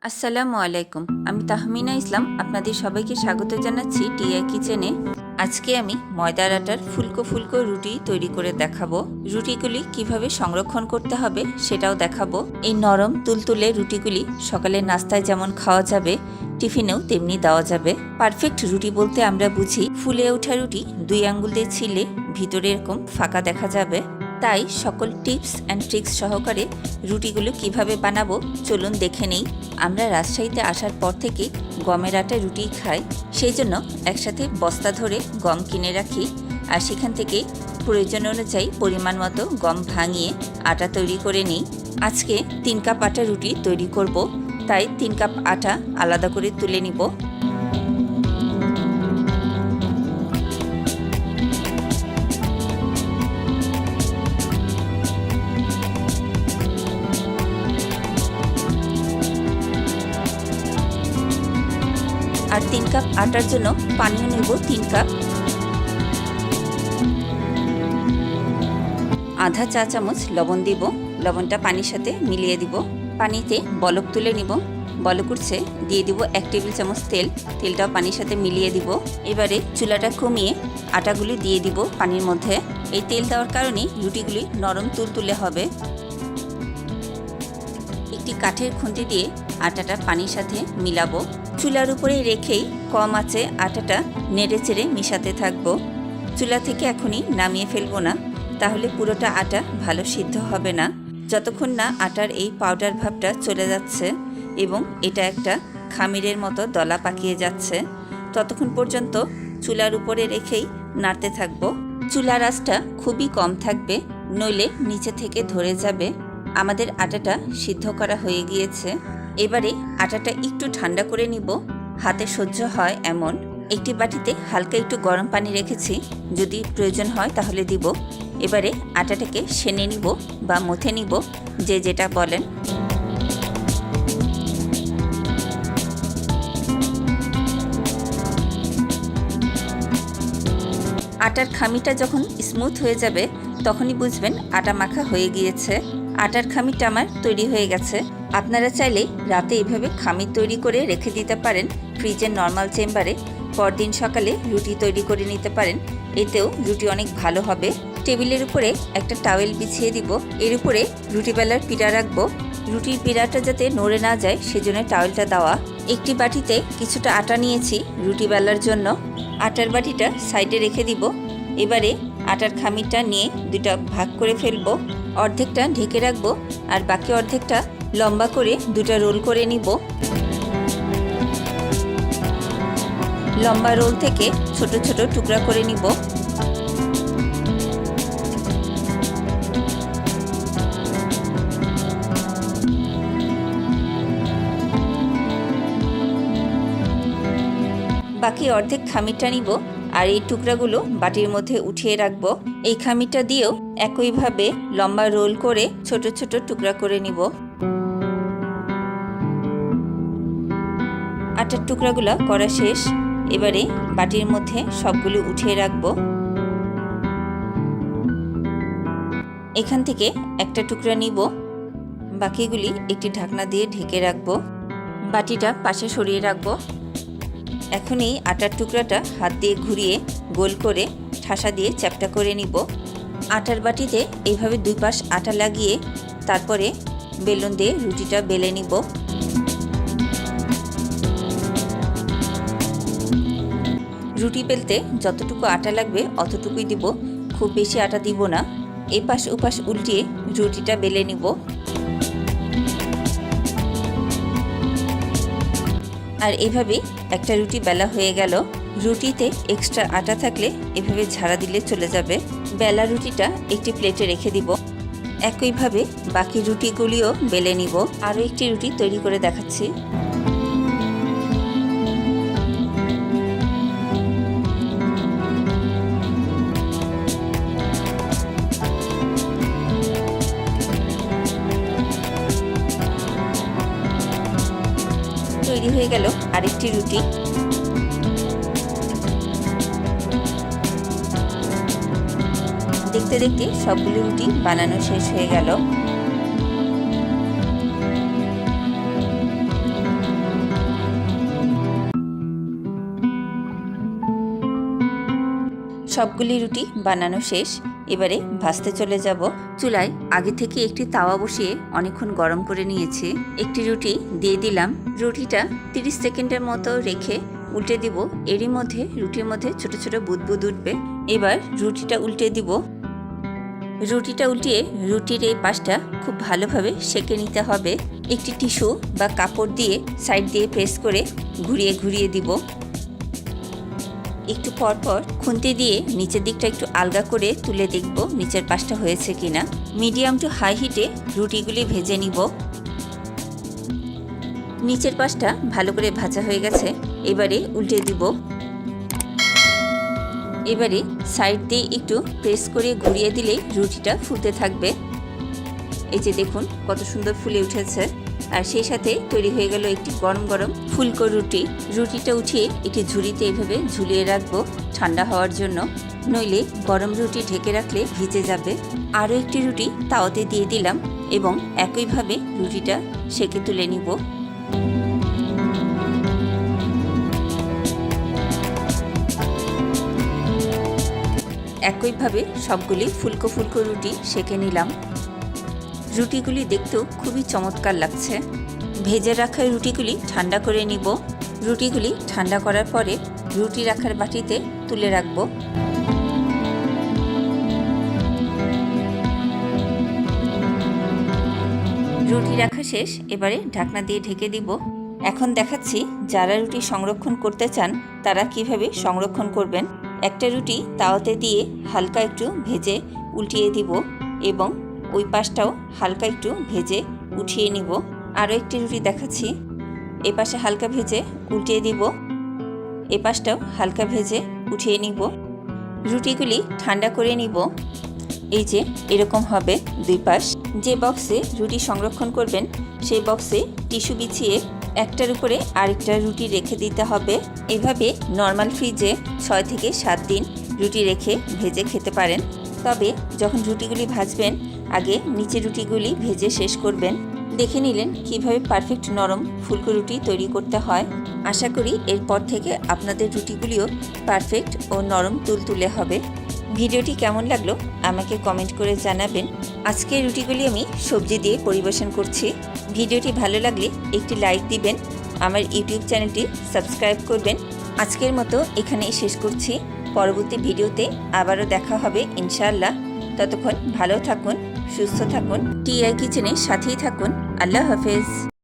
আসসালামু আলাইকুম। আমি তাহমিনা ইসলাম আপনাদের সবাইকে স্বাগত জানাচ্ছি টিআই কিচেনে। আজকে আমি ময়দার আটার ফুলকো ফুলকো রুটি তৈরি করে দেখাবো। রুটিগুলি কিভাবে সংরক্ষণ করতে হবে সেটাও দেখাবো। এই নরম তুলতুলে রুটিগুলি সকালের নাস্তায় যেমন খাওয়া যাবে, টিফিনেও তেমনি দেওয়া যাবে। পারফেক্ট রুটি বলতে আমরা বুঝি ফুলে ওঠা রুটি 2 আঙ্গুল দিয়ে ছিলে ভিতরে এরকম ফাঁকা দেখা যাবে। তাই সকল টিপস অ্যান্ড ট্রিক্স সহকারে রুটিগুলো কিভাবে বানাবো চলুন দেখে নেই। আমরা রাজশাহীতে আসার পর থেকে গমের আটা রুটি খাই, সেই জন্য একসাথে বস্তা ধরে গম কিনে রাখি আর সেখান থেকে প্রয়োজন অনুযায়ী পরিমাণ মতো গম ভাঙিয়ে আটা তৈরি করে নিই। আজকে 3 কাপ আটা রুটি তৈরি করব, তাই 3 কাপ আটা আলাদা করে তুলে নিব। আর 3 কাপ আটার জন্য পানিও নেব 3 কাপ। আধা চা চামচ লবণ দিব, লবণটা পানির সাথে মিলিয়ে দিব। পানিতে বলক তুলে নিব, বলক উঠছে দিয়ে দিব 1 টেবিল চামচ তেল, তেলটাও পানির সাথে মিলিয়ে দিব। এবারে চুলাটা কমিয়ে আটাগুলি দিয়ে দিব পানির মধ্যে। এই তেল দেওয়ার কারণে রুটিগুলি নরম তুলতুলে হবে। একটি কাঠের খুন্তি দিয়ে আটাটা পানির সাথে মিলাবো। চুলার উপরে রেখেই কম আঁচে আটাটা নেড়ে চেড়ে মিশাতে থাকবো। চুলা থেকে এখনই নামিয়ে ফেলবো না, তাহলে পুরোটা আটা ভালো সিদ্ধ হবে না। যতক্ষণ না আটার এই পাউডার ভাবটা চলে যাচ্ছে এবং এটা একটা খামিরের মতো দলা পাকিয়ে যাচ্ছে, ততক্ষণ পর্যন্ত চুলার উপরে রেখেই নাড়তে থাকবো। চুলার আঁচটা খুবই কম থাকবে, নইলে নিচে থেকে ধরে যাবে। আমাদের আটাটা সিদ্ধ করা হয়ে গিয়েছে। এবারে আটাটা একটু ঠান্ডা করে নিব, হাতে সহ্য হয় এমন। একটি বাটিতে হালকা একটু গরম পানি রেখেছি, যদি প্রয়োজন হয় তাহলে দিব। এবারে আটাটাকে সেনে নিব বা মথে নিব, যে যেটা বলেন। আটার খামিটা যখন স্মুথ হয়ে যাবে তখনই বুঝবেন আটা মাখা হয়ে গিয়েছে। আটার খামিটা আমার তৈরি হয়ে গেছে। আপনারা চাইলে রাতে এভাবে খামির তৈরি করে রেখে দিতে পারেন ফ্রিজের নর্মাল চেম্বারে, পরদিন সকালে রুটি তৈরি করে নিতে পারেন, এতেও রুটি অনেক ভালো হবে। টেবিলের উপরে একটা টাওয়েল বিছিয়ে দিব, এর উপরে রুটি বেলার পিঁড়া রাখবো। রুটির পিঁড়াটা যাতে নড়ে না যায় সেজন্য টাওয়েলটা দেওয়া। একটি বাটিতে কিছুটা আটা নিয়েছি রুটি বেলার জন্য, আটার বাটিটা সাইডে রেখে দিব। এবারে আটার খামিরটা নিয়ে 2টা ভাগ করে ফেলবো। অর্ধেকটা ঢেকে রাখবো আর বাকি অর্ধেকটা লম্বা করে 2টা রোল করে নিব। লম্বা রোল থেকে ছোট ছোট টুকরা করে নিব। বাকি অর্ধেক খামিরটা নিব আর এই টুকরাগুলো বাটির মধ্যে উঠিয়ে রাখবো। এই খামিরটা দিয়েও একইভাবে লম্বা রোল করে ছোট ছোট টুকরা করে নিব। আটার টুকরাগুলো করা শেষ, এবারে বাটির মধ্যে সবগুলো উঠিয়ে রাখবো। এখান থেকে একটা টুকরা নিব, বাকিগুলি একটি ঢাকনা দিয়ে ঢেকে রাখবো। বাটিটা পাশে সরিয়ে রাখবো। এখন এই আটার টুকরাটা হাত দিয়ে ঘুরিয়ে গোল করে ঠাসা দিয়ে চ্যাপটা করে নিব। আটার বাটিতে এইভাবে 2 পাশ আটা লাগিয়ে তারপরে বেলুন দিয়ে রুটিটা বেলে নিব। রুটি বেলতে যতটুকু আটা লাগবে অতটুকুই দিব, খুব বেশি আটা দিব না। এপাশ ওপাশ উল্টিয়ে রুটিটা বেলে নিব। আর এভাবে একটা রুটি বেলা হয়ে গেল। রুটিতে এক্সট্রা আটা থাকলে এভাবে ঝাড়া দিলে চলে যাবে। বেলা রুটিটা একটি প্লেটে রেখে দিব। একইভাবে বাকি রুটিগুলিও বেলে নিব। আরও একটি রুটি তৈরি করে দেখাচ্ছি। তৈরি হয়ে গেল আরেকটি রুটি। দেখতে দেখতে সবগুলো রুটি বানানো শেষ হয়ে গেল। সবগুলি রুটি বানানো শেষ। এবারে ভাজতে চলে যাব। চুলায় আগে থেকে একটি তাওয়া বসিয়ে অনেকক্ষণ গরম করে নিয়েছি। একটি রুটি দিয়ে দিলাম। রুটিটা 30 সেকেন্ডের মতো রেখে উল্টে দিব। এরই মধ্যে রুটির মধ্যে ছোট ছোট বুদবুদ উঠবে। এবার রুটিটা উল্টে দিব। রুটিটা উল্টিয়ে রুটির এই পাশটা খুব ভালোভাবে সেঁকে নিতে হবে। একটি টিস্যু বা কাপড় দিয়ে সাইড দিয়ে প্রেস করে ঘুরিয়ে ঘুরিয়ে দিব। একটু পরপর খুন্তি দিয়ে নিচের দিকটা একটু আলগা করে তুলে দেখব নিচের পাশটা হয়েছে কিনা। মিডিয়াম টু হাই হিটে রুটিগুলি ভেজে নিব। নিচের পাশটা ভালো করে ভাজা হয়ে গেছে। এবারে উল্টে দিব। এবারে সাইড দিয়ে একটু প্রেস করে ঘুরিয়ে দিলে রুটিটা ফুলতে থাকবে। এই যে দেখুন কত সুন্দর ফুলে উঠেছে। আর সেই সাথে তৈরি হয়ে গেল একটি গরম গরম ফুলকো রুটি। রুটিটা উঠিয়ে একটি ঝুড়িতে এইভাবে ঝুলিয়ে রাখবো ঠান্ডা হওয়ার জন্য, নইলে গরম রুটি ঢেকে রাখলে ভিজে যাবে। আরও একটি রুটি তাওয়াতে দিয়ে দিলাম এবং একইভাবে রুটিটা সেঁকে তুলে নিব। একইভাবে সবগুলি ফুলকো ফুলকো রুটি সেঁকে নিলাম। রুটিগুলি দেখতেও খুবই চমৎকার লাগছে। ভেজে রাখা রুটিগুলি ঠান্ডা করে নিব। রুটিগুলি ঠান্ডা করার পরে রুটি রাখার বাটিতে তুলে রাখব। রুটি রাখা শেষ। এবারে ঢাকনা দিয়ে ঢেকে দিব। এখন দেখাচ্ছি যারা রুটি সংরক্ষণ করতে চান তারা কিভাবে সংরক্ষণ করবেন। একটা রুটি তাওয়াতে দিয়ে হালকা একটু ভেজে উল্টিয়ে দিব এবং ওই পাশটাও হালকা একটু ভেজে উঠিয়ে নিব। আরও একটি রুটি দেখাচ্ছি। এ পাশে হালকা ভেজে উল্টিয়ে দিব, এ পাশটাও হালকা ভেজে উঠিয়ে নিব। রুটিগুলি ঠান্ডা করে নিব। এই যে এরকম হবে দুই পাশ। যে বক্সে রুটি সংরক্ষণ করবেন সেই বক্সে টিস্যু বিছিয়ে একটার উপরে আরেকটা রুটি রেখে দিতে হবে। এভাবে নর্মাল ফ্রিজে 6 থেকে 7 দিন রুটি রেখে ভেজে খেতে পারেন। তবে যখন রুটিগুলি ভাজবেন আগে নিচে রুটিগুলি ভেজে শেষ করবেন। দেখে নিলেন কিভাবে পারফেক্ট নরম ফুলকো রুটি তৈরি করতে হয়। আশা করি এরপর থেকে আপনাদের রুটিগুলিও পারফেক্ট ও নরম তুলতুলে হবে। ভিডিওটি কেমন লাগলো আমাকে কমেন্ট করে জানাবেন। আজকের রুটিগুলি আমি সবজি দিয়ে পরিবেশন করছি। ভিডিওটি ভালো লাগলে একটি লাইক দিবেন, আমার ইউটিউব চ্যানেলটি সাবস্ক্রাইব করবেন। আজকের মতো এখানেই শেষ করছি। পরবর্তী ভিডিওতে আবারও দেখা হবে ইনশাআল্লাহ। ততক্ষণ ভালো থাকুন, সুস্থ থাকুন, টিআই কিচেনের সাথেই থাকুন। আল্লাহ হাফেজ।